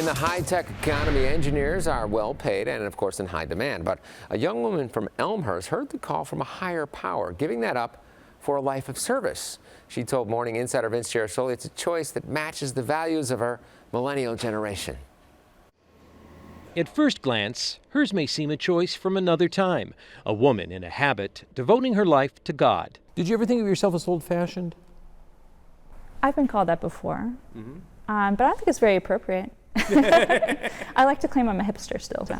the high-tech economy, engineers are well paid and, of course, in high demand. But a young woman from Elmhurst heard the call from a higher power, giving that up for a life of service. She told Morning Insider Vince Girasoli it's a choice that matches the values of her millennial generation. At first glance, hers may seem a choice from another time. A woman in a habit, devoting her life to God. Did you ever think of yourself as old-fashioned? I've been called that before, but I don't think it's very appropriate. I like to claim I'm a hipster still. So.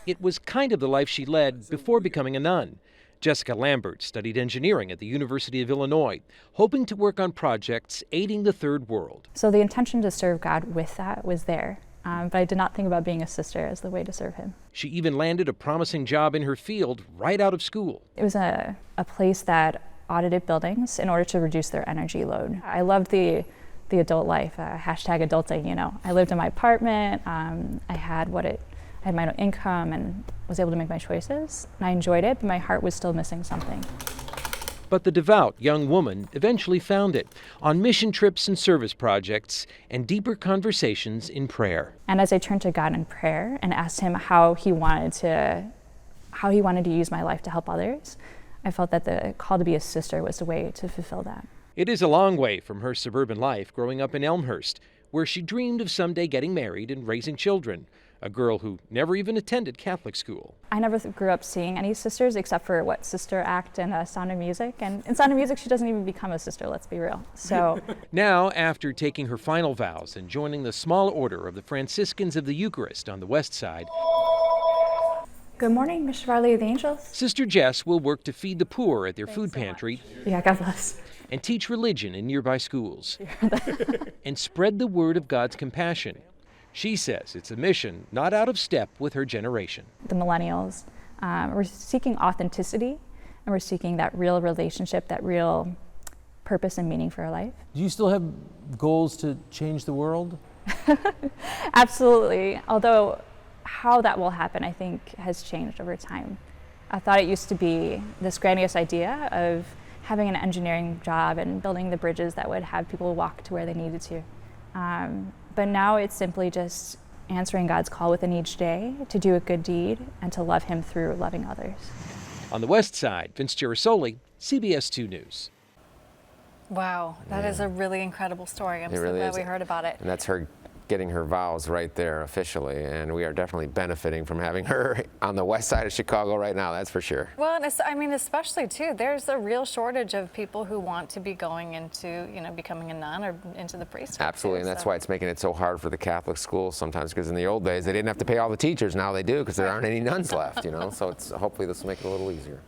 It was kind of the life she led before becoming a nun. Jessica Lambert studied engineering at the University of Illinois, hoping to work on projects aiding the third world. So the intention to serve God with that was there, but I did not think about being a sister as the way to serve him. She even landed a promising job in her field right out of school. It was a place that audited buildings in order to reduce their energy load. I loved the adult life, hashtag adulting, you know. I lived in my apartment, I had my own income and was able to make my choices. And I enjoyed it, but my heart was still missing something. But the devout young woman eventually found it on mission trips and service projects and deeper conversations in prayer. And as I turned to God in prayer and asked him how he wanted to use my life to help others, I felt that the call to be a sister was the way to fulfill that. It is a long way from her suburban life growing up in Elmhurst, where she dreamed of someday getting married and raising children, a girl who never even attended Catholic school. I never grew up seeing any sisters except for Sister Act and Sound of Music. And in Sound of Music, she doesn't even become a sister, let's be real. So now, after taking her final vows and joining the small order of the Franciscans of the Eucharist on the west side, good morning, Mr. Farley of the Angels. Sister Jess will work to feed the poor at their food pantry. Yeah, God bless. And teach religion in nearby schools. And spread the word of God's compassion. She says it's a mission not out of step with her generation. The millennials, we're seeking authenticity, and we're seeking that real relationship, that real purpose and meaning for our life. Do you still have goals to change the world? Absolutely, although how that will happen, I think, has changed over time. I thought it used to be this grandiose idea of having an engineering job and building the bridges that would have people walk to where they needed to. But now it's simply just answering God's call within each day to do a good deed and to love him through loving others. On the west side, Vince Girasoli, CBS 2 News. Wow, that is a really incredible story. I'm so glad we heard about it. And that's her getting her vows right there officially, and we are definitely benefiting from having her on the west side of Chicago right now, that's for sure. Well, and I mean, especially too, there's a real shortage of people who want to be going into, becoming a nun or into the priesthood. Absolutely, and that's why it's making it so hard for the Catholic schools sometimes, because in the old days they didn't have to pay all the teachers, now they do because there aren't any nuns left, so hopefully this will make it a little easier.